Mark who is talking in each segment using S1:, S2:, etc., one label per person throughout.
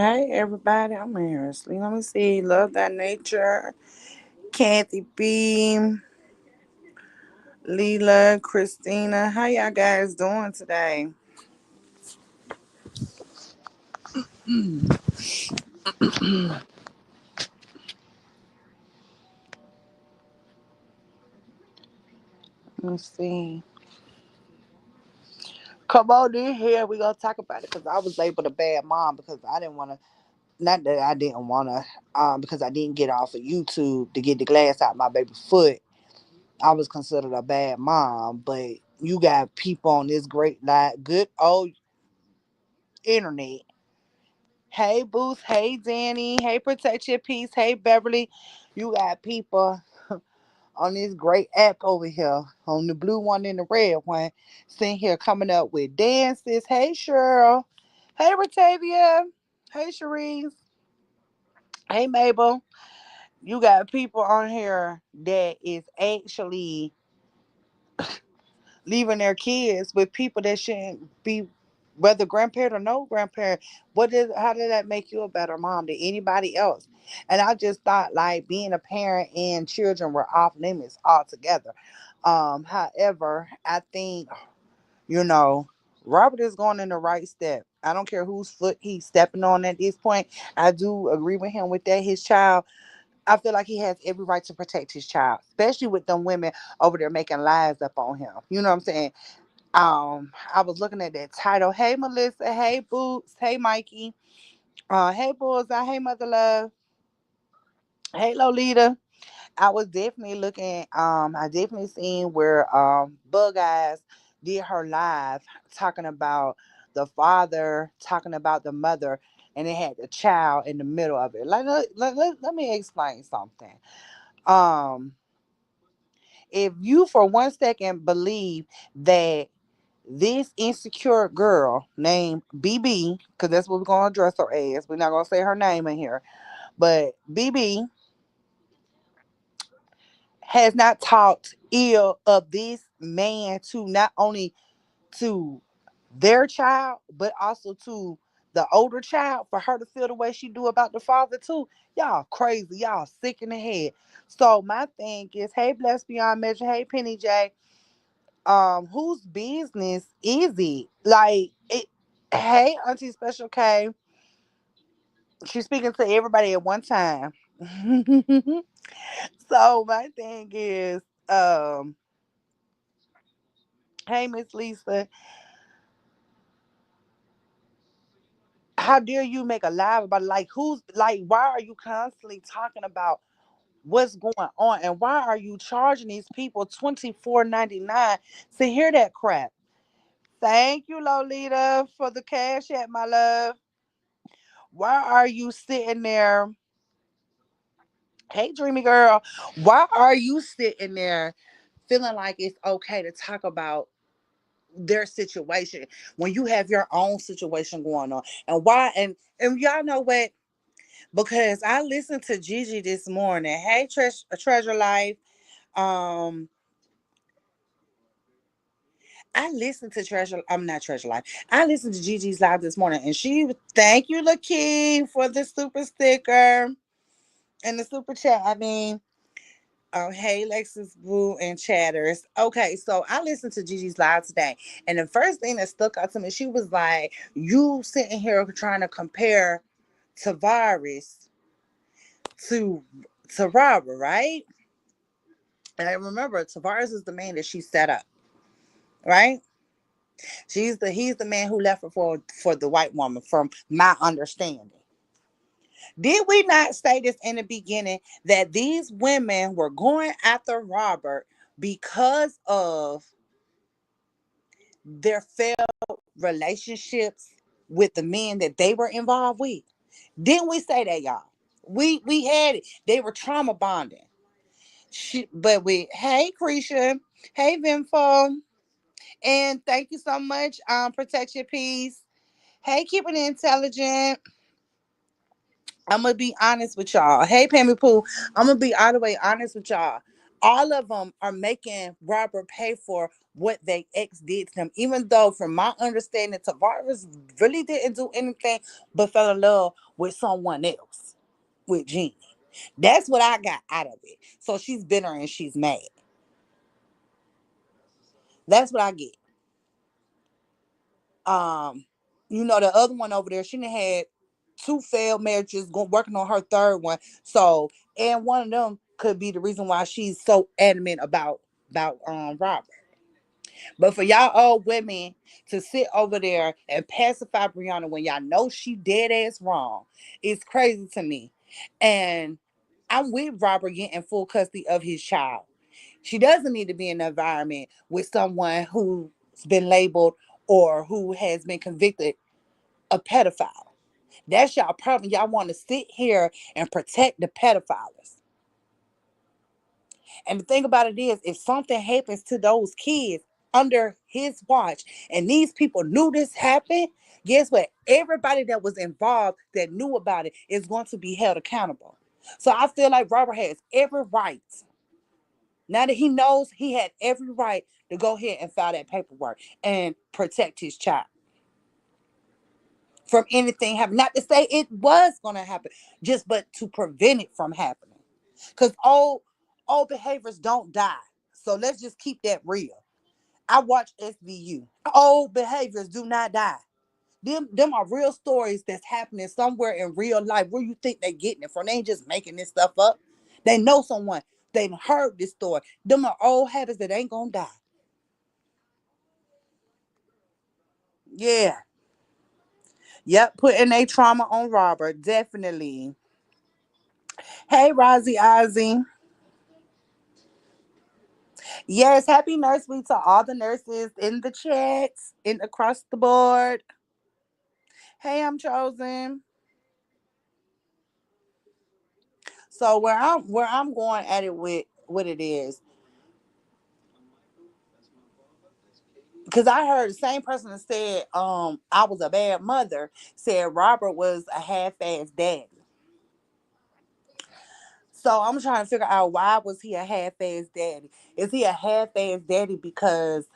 S1: Hey everybody, I'm here. Let me see. Love that nature. Kathy B, Leela, Christina. How y'all guys doing today? Let's see. Come on in here. We gonna talk about it because I was able to bad mom because I didn't want to. Not that I didn't want to. Because I didn't get off of YouTube to get the glass out my baby's foot. I was considered a bad mom, but you got people on this great, like, good old internet. Hey, Booth. Hey, Danny. Hey, Protect Your Peace. Hey, Beverly. You got people on this great app over here, on the blue one and the red one, sitting here coming up with dances. Hey, Cheryl. Hey, Batavia. Hey, Cherise. Hey, Mabel. You got people on here that is actually leaving their kids with people that shouldn't be, whether grandparent or no grandparent. How did that make you a better mom than anybody else? And I just thought, like, being a parent and children were off limits altogether. However, I think, you know, Robert is going in the right step. I don't care whose foot he's stepping on at this point. I do agree with him with that. His child, I feel like he has every right to protect his child, especially with them women over there making lies up on him. You know what I'm saying? I was looking at that title. Hey, Melissa. Hey, Boots. Hey, Mikey. Hey, Bullseye. Hey, Mother Love. Hey, Lolita. I was definitely looking. I definitely seen where Bug Eyes did her live talking about the father, talking about the mother, and it had the child in the middle of it. Like, let me explain something. Um, if you for one second believe that this insecure girl named BB, because that's what we're going to address her as. We're not going to say her name in here. But BB has not talked ill of this man to not only to their child, but also to the older child, for her to feel the way she do about the father too. Y'all crazy. Y'all sick in the head. So my thing is, hey, Blessed Beyond Measure. Hey, Penny J. Whose business is it? Like it. Hey, Auntie Special K. She's speaking to everybody at one time. So my thing is, um, hey, Miss Lisa, how dare you make a live about it? Like, who's like, why are you constantly talking about what's going on, and why are you charging these people $24.99 to hear that crap? Thank you, Lolita, for the cash app, my love. Why are you sitting there? Hey, Dreamy Girl, why are you sitting there feeling like it's okay to talk about their situation when you have your own situation going on? And why? And y'all know what? Because I listened to Gigi this morning. Hey, Treasure Life. Um, I listened to Treasure. I'm not Treasure Life. I listened to Gigi's live this morning, and she thank you, Lakeem, for the super sticker and the super chat. I mean, oh, hey, Lexus Boo and Chatters. Okay, so I listened to Gigi's live today, and the first thing that stuck out to me, she was like, "You sitting here trying to compare Tavares to Robert, right?" And I remember Tavares is the man that she set up, right? He's the man who left her for the white woman, from my understanding. Did we not say this in the beginning that these women were going after Robert because of their failed relationships with the men that they were involved with? Didn't we say that, y'all? We had it. They were trauma bonding. But we, hey, Creisha, hey, Vinfo, and thank you so much. Protect Your Peace. Hey, keep it intelligent. I'm gonna be honest with y'all. Hey, Pammy Pooh, I'm gonna be all the way honest with y'all. All of them are making Robert pay for what they ex did to them. Even though, from my understanding, Tavares really didn't do anything but fell in love with someone else, with Jeannie. That's what I got out of it. So she's bitter and she's mad. That's what I get. Um, the other one over there, she done had two failed marriages, working on her third one. So, and one of them could be the reason why she's so adamant about Robert. But for y'all old women to sit over there and pacify Brianna when y'all know she dead ass wrong, it's crazy to me. And I'm with Robert getting full custody of his child. She doesn't need to be in an environment with someone who's been labeled or who has been convicted a pedophile. That's y'all problem. Y'all want to sit here and protect the pedophiles. And the thing about it is, if something happens to those kids under his watch and these people knew this happened, guess what? Everybody that was involved that knew about it is going to be held accountable. So I feel like Robert has every right. Now that he knows, he had every right to go ahead and file that paperwork and protect his child from anything happening. Not to say it was going to happen, just but to prevent it from happening. Because old behaviors don't die. So let's just keep that real. I watch SVU. Old behaviors do not die. Them are real stories that's happening somewhere in real life. Where you think they getting it from? They ain't just making this stuff up. They know someone. They heard this story. Them are old habits that ain't gonna die. Yeah. Yep. Putting a trauma on Robert. Definitely. Hey, Rozzy Ozzy. Yes, happy Nurse Week to all the nurses in the chats, in across the board. Hey, I'm chosen. So where I'm going at it with what it is, because I heard the same person that said I was a bad mother said Robert was a half-ass daddy. So I'm trying to figure out, why was he a half-ass daddy? Is he a half-ass daddy because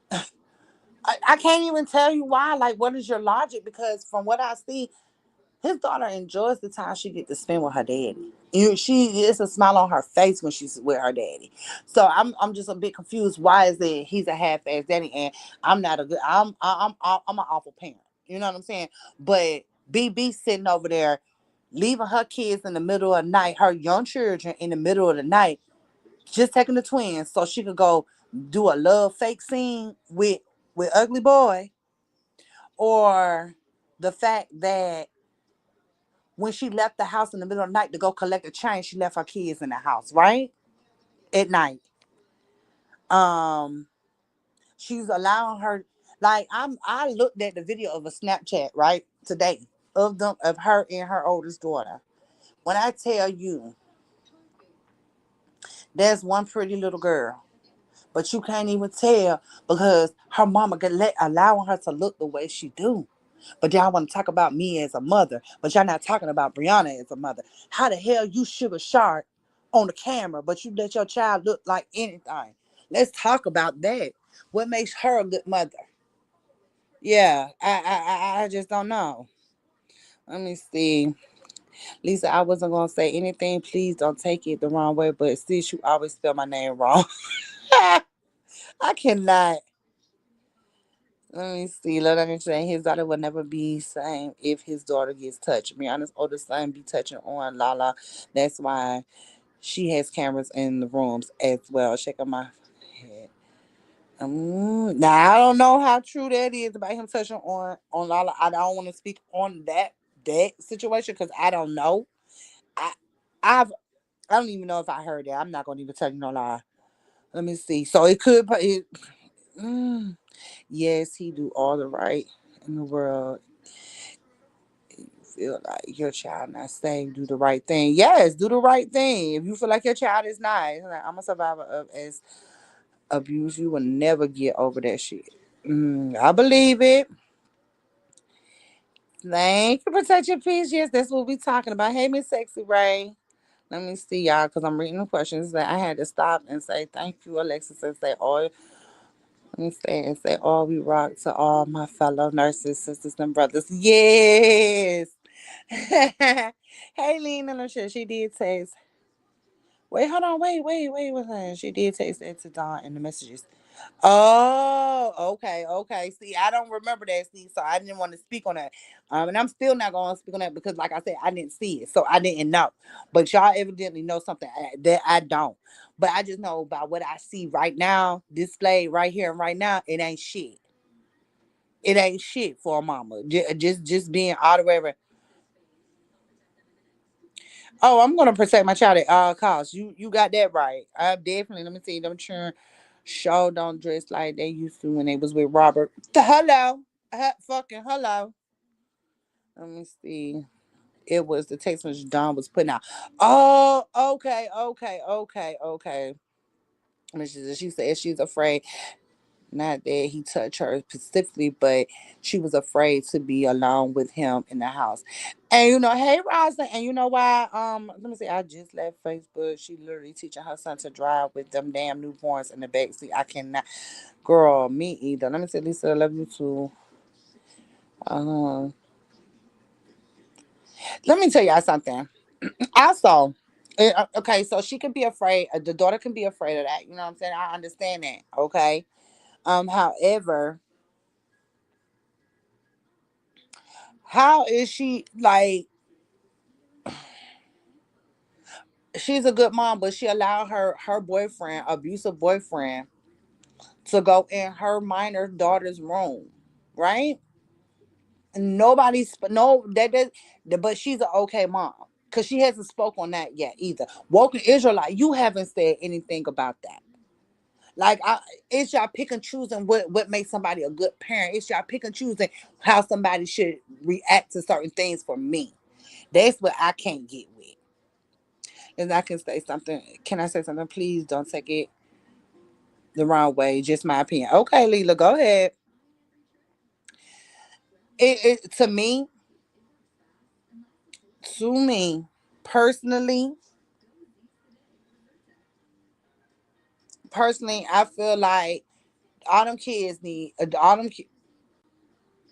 S1: I can't even tell you why? Like, what is your logic? Because from what I see, his daughter enjoys the time she get to spend with her daddy. She it's a smile on her face when she's with her daddy. So I'm just a bit confused. Why is it he's a half-ass daddy and I'm not a good I'm an awful parent. You know what I'm saying? But BB sitting over there leaving her kids in the middle of the night, her young children in the middle of the night, just taking the twins so she could go do a love fake scene with ugly boy, or the fact that when she left the house in the middle of the night to go collect a change, she left her kids in the house, right? At night. Um, she's allowing her, like, I looked at the video of a Snapchat, right, today, of her and her oldest daughter. When I tell you there's one pretty little girl, but you can't even tell because her mama allowing her to look the way she do. But y'all want to talk about me as a mother, but y'all not talking about Brianna as a mother. How the hell you sugar shark on the camera, but you let your child look like anything? Let's talk about that. What makes her a good mother? Yeah, I just don't know. Let me see. Lisa, I wasn't gonna say anything. Please don't take it the wrong way, but sis, you always spell my name wrong. I cannot. Let me see. Let me say his daughter will never be same if his daughter gets touched. Brianna's oldest son be touching on Lala. That's why she has cameras in the rooms as well. Check out my head. Now I don't know how true that is about him touching on Lala. I don't want to speak on that situation because I don't know. I I've I don't even know if I heard that. I'm not gonna even tell you no lie. Let me see. So it could. Mm, yes, he do all the right in the world. Feel like your child not safe, do the right thing. Yes, do the right thing. If you feel like your child is not, like, I'm a survivor of as abuse. You will never get over that shit. I believe it. Thank you for touching peace. Yes, that's what we talking about. Hey, Miss Sexy Ray. Let me see, y'all, because I'm reading the questions that I had to stop and say thank you, Alexis, and say all. Let me say and say all we rock to all my fellow nurses, sisters, and brothers. Yes. Hey, Lena, no shit. She did text. Wait, hold on. Wait. What's that? She did text that to Dawn in the messages. Oh, okay. See, I don't remember that. See, so I didn't want to speak on that. And I'm still not going to speak on that because, like I said, I didn't see it, so I didn't know. But y'all evidently know something that I don't. But I just know about what I see right now, displayed right here and right now. It ain't shit. It ain't shit for a mama. Just being all the way around. Oh, I'm gonna protect my child at all costs. You got that right. I definitely, let me see them children show don't dress like they used to when they was with Robert. Hello. Fucking hello. Let me see. It was the text message Don was putting out. Oh, okay. She said she's afraid. Not that he touched her specifically, but she was afraid to be alone with him in the house. And hey Rosa, and you know why? Let me see. I just left Facebook. She literally teaching her son to drive with them damn newborns in the backseat. I cannot, girl, me either. Let me say, Lisa, I love you too. Um, Let me tell y'all something. Also, okay, so she can be afraid. The daughter can be afraid of that. You know what I'm saying? I understand that. Okay. However, how is she like? She's a good mom, but she allowed her boyfriend, abusive boyfriend, to go in her minor daughter's room, right? Nobody's no but she's an okay mom because she hasn't spoke on that yet either. Woken Israelite, you haven't said anything about that. Like it's y'all pick and choosing what makes somebody a good parent. It's y'all pick and choosing how somebody should react to certain things. For me, that's what I can't get with. And I can say something. Can I say something? Please don't take it the wrong way. Just my opinion. Okay, Leela, go ahead. To me, personally, I feel like all them kids need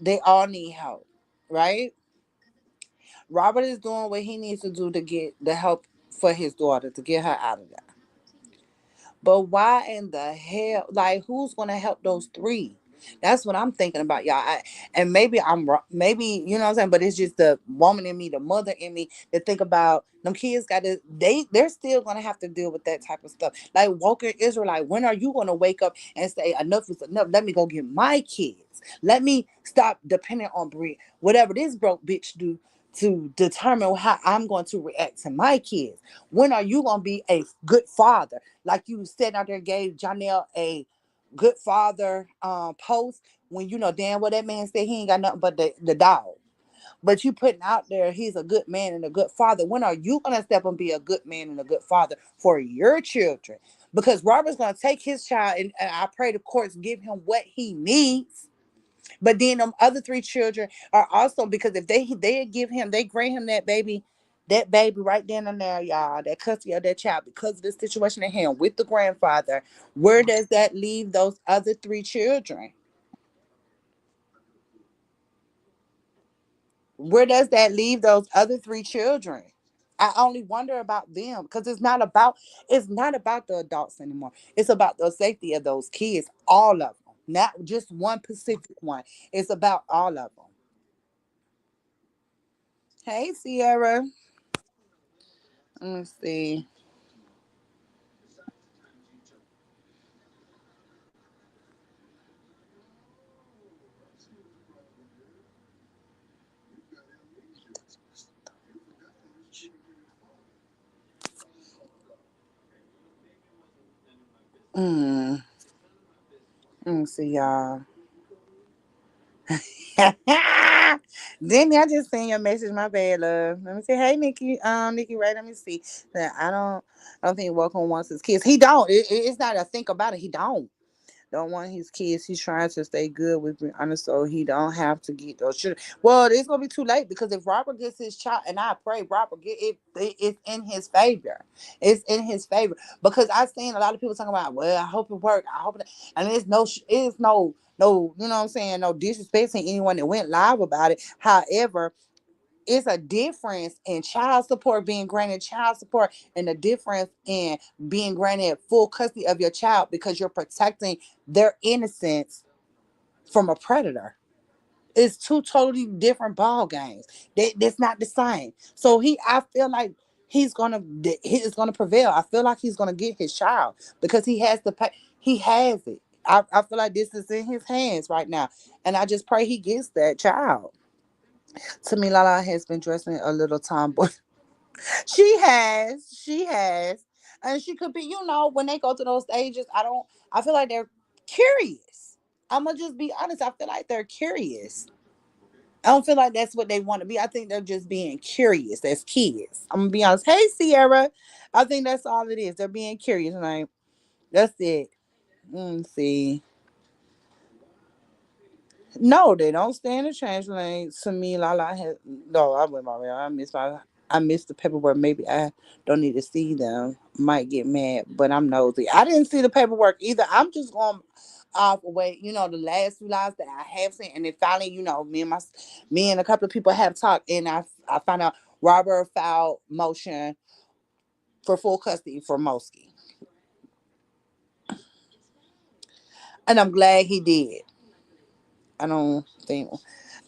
S1: they all need help, right? Robert is doing what he needs to do to get the help for his daughter to get her out of there. But why in the hell? Like, who's gonna help those three? That's what I'm thinking about, y'all. And maybe I'm wrong. Maybe you know what I'm saying. But it's just the woman in me, the mother in me, that think about them kids. Got to they're still gonna have to deal with that type of stuff. Like Walker Israelite, when are you gonna wake up and say enough is enough? Let me go get my kids. Let me stop depending on whatever this broke bitch do to determine how I'm going to react to my kids. When are you gonna be a good father? Like you said out there, gave Janelle a good father post when you know damn well that man said he ain't got nothing but the dog. But you putting out there he's a good man and a good father. When are you gonna step and be a good man and a good father for your children? Because Robert's gonna take his child and I pray the courts give him what he needs. But then them other three children are also because if they give him, they grant him that baby right then and there, y'all, that custody of that child because of the situation at hand with the grandfather. Where does that leave those other three children? Where does that leave those other three children? I only wonder about them because it's not about the adults anymore. It's about the safety of those kids, all of them, not just one specific one. It's about all of them. Hey, Sierra. Let me see. Mm, Let me see, y'all. Didn't I just send your message? My bad, love. Let me say, hey, Nikki. Nikki, right? Let me see. That I don't think Welcome wants his kids. He don't. It's not a think about it. He don't. don't want his kids. He's trying to stay good with me, honest, so he don't have to get those children. Well, it's gonna be too late because if Robert gets his child, and I pray Robert get it, it's in his favor. It's in his favor because I've seen a lot of people talking about, well, I hope it work. I hope it, and it's no, you know what I'm saying, no disrespecting anyone that went live about it. However, it's a difference in child support, being granted child support, and the difference in being granted full custody of your child because you're protecting their innocence from a predator. It's two totally different ball games. That's not the same. So I feel like he's gonna prevail. I feel like he's gonna get his child because he has the pay. He has it. I feel like this is in his hands right now, and I just pray he gets that child. To me, Lala has been dressing a little tomboy. She has, and she could be. When they go through those stages, I feel like they're curious. I'm gonna just be honest. I feel like they're curious. I don't feel like that's what they want to be. I think they're just being curious as kids. I'm gonna be honest. Hey, Sierra, I think that's all it is. They're being curious, like that's it. See, no, they don't stand a chance. Like to me, Lala has no. I went my way. I missed the paperwork. Maybe I don't need to see them. Might get mad, but I'm nosy. I didn't see the paperwork either. I'm just going off away. The last few lives that I have seen, and then finally, me and a couple of people have talked, and I found out Robert filed motion for full custody for Mosky, and I'm glad he did. I don't think.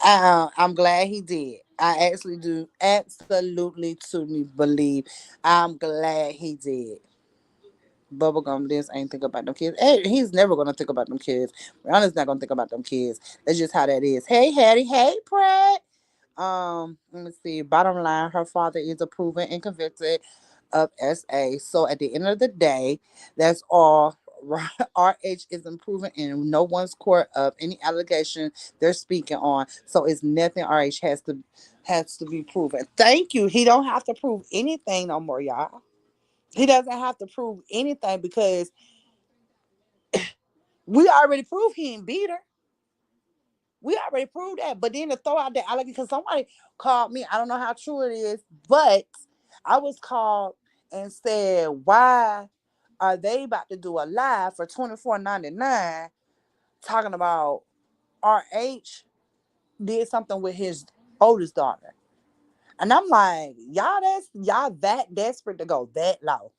S1: I'm glad he did. I actually do absolutely to believe. I'm glad he did. Bubblegum this ain't think about them kids. Hey, he's never gonna think about them kids. Rihanna's not gonna think about them kids. That's just how that is. Hey Hattie, hey Pratt. Let me see. Bottom line, her father is a proven and convicted of SA. So at the end of the day, that's all. RH isn't proven in no one's court of any allegation they're speaking on. So it's nothing RH has to be proven. Thank you. He don't have to prove anything no more, y'all. He doesn't have to prove anything because we already proved he ain't beat her. We already proved that. But then to throw out that allegation, because somebody called me, I don't know how true it is, but I was called and said, why are they about to do a live for $24.99 talking about RH did something with his oldest daughter? And I'm like, y'all that desperate to go that low.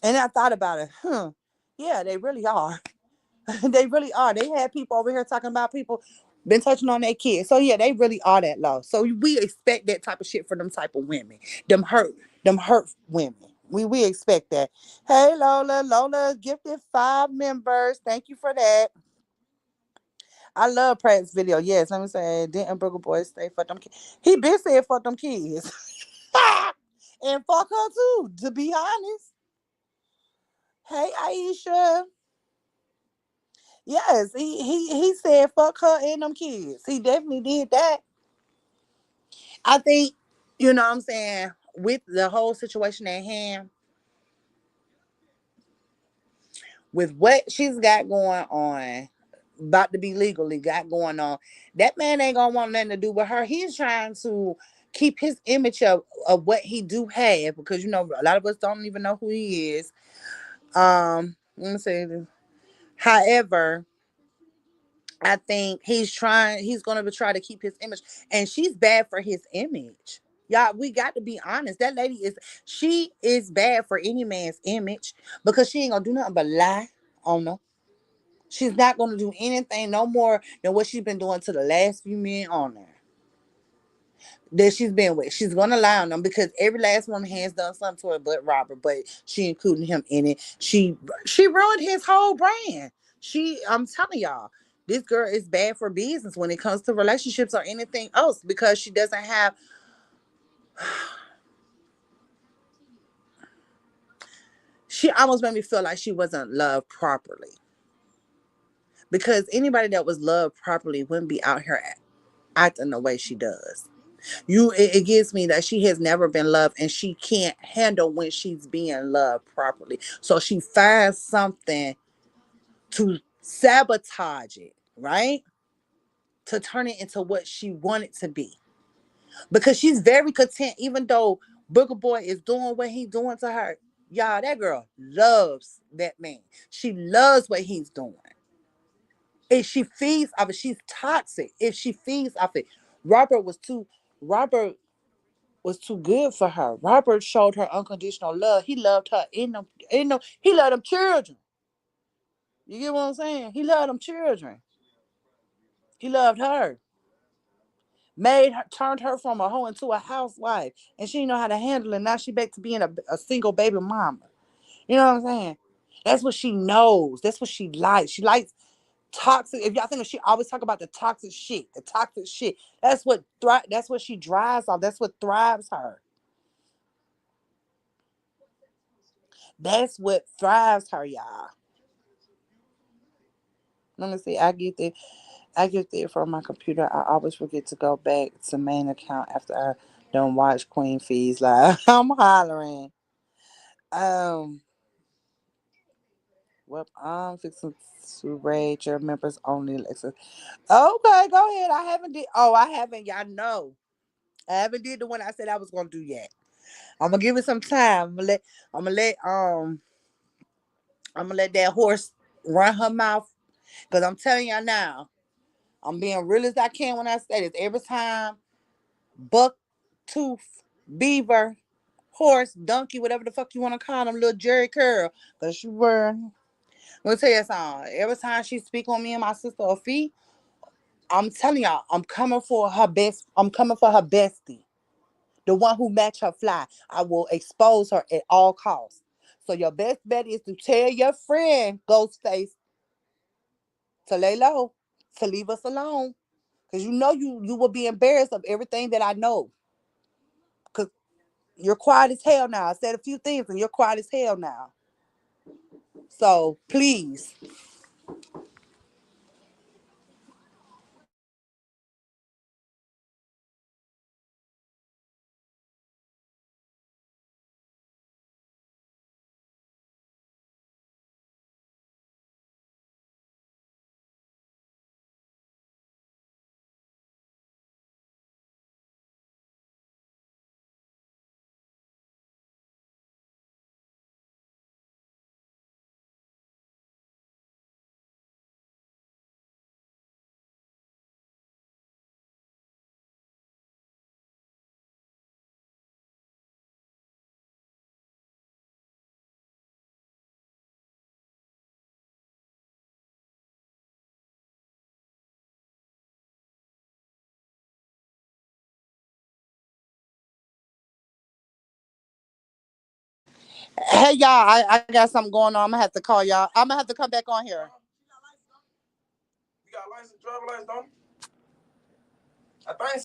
S1: And I thought about it, yeah, they really are. They really are. They had people over here talking about people been touching on their kids. So yeah, they really are that low. So we expect that type of shit for them type of women. Them hurt women. We expect that. Hey Lola gifted 5 members. Thank you for that. I love Pratt's video. Yes, let me say, didn't Brooklyn Boys stay for them kids? He been saying fuck them kids. And fuck her too, to be honest. Hey Aisha. Yes, he said fuck her and them kids. He definitely did that. I think, you know what I'm saying, with the whole situation at hand, with what she's got going on, about to be legally got going on, that man ain't gonna want nothing to do with her. He's trying to keep his image of what he do have because a lot of us don't even know who he is. Let me say this. However, I think he's gonna try to keep his image. And she's bad for his image. Y'all, we got to be honest. That lady she is bad for any man's image because she ain't gonna do nothing but lie on them. She's not gonna do anything no more than what she's been doing to the last few men on there that she's been with. She's gonna lie on them because every last woman has done something to her but Robert, but she including him in it. She ruined his whole brand. I'm telling y'all, this girl is bad for business when it comes to relationships or anything else because she doesn't have she almost made me feel like she wasn't loved properly. Because anybody that was loved properly wouldn't be out here acting the way she does. It gives me that she has never been loved and she can't handle when she's being loved properly. So she finds something to sabotage it, right? To turn it into what she wanted to be. Because she's very content, even though Booger Boy is doing what he's doing to her. Y'all, that girl loves that man. She loves what he's doing. If she feeds off it, she's toxic. If she feeds off it, Robert was too. Robert was too good for her. Robert showed her unconditional love. He loved her he loved them children. You get what I'm saying? He loved them children. He loved her. Made her, turned her from a hoe into a housewife. And she didn't know how to handle it. Now she back to being a single baby mama. You know what I'm saying? That's what she knows. That's what she likes. She likes toxic. If y'all think she always talk about the toxic shit, That's what that's what she drives off. That's what thrives her. That's what thrives her, y'all. Let me see. I get there from my computer. I always forget to go back to main account after I don't watch Queen Fees live. I'm hollering. Um, well, I'm fixing to raid your members only, Alexa. Okay, go ahead. I haven't did. Oh, I haven't. Y'all know. I haven't did the one I said I was gonna do yet. I'm gonna give it some time. I'm gonna let I'm gonna let that horse run her mouth. Cause I'm telling y'all now, I'm being real as I can when I say this. Every time buck, tooth, beaver, horse, donkey, whatever the fuck you want to call them, little Jerry Curl. Cause she were. Let me tell you something. Every time she speak on me and my sister or feet, I'm telling y'all, I'm coming for her best. I'm coming for her bestie. The one who match her fly. I will expose her at all costs. So your best bet is to tell your friend, Ghostface, to lay low, to leave us alone. Because you know you will be embarrassed of everything that I know. Because you're quiet as hell now. I said a few things and you're quiet as hell now. So please. Hey y'all, I got something going on. I'm gonna have to call y'all. I'm gonna have to come back on here. You got a license, driver license, don't you? I think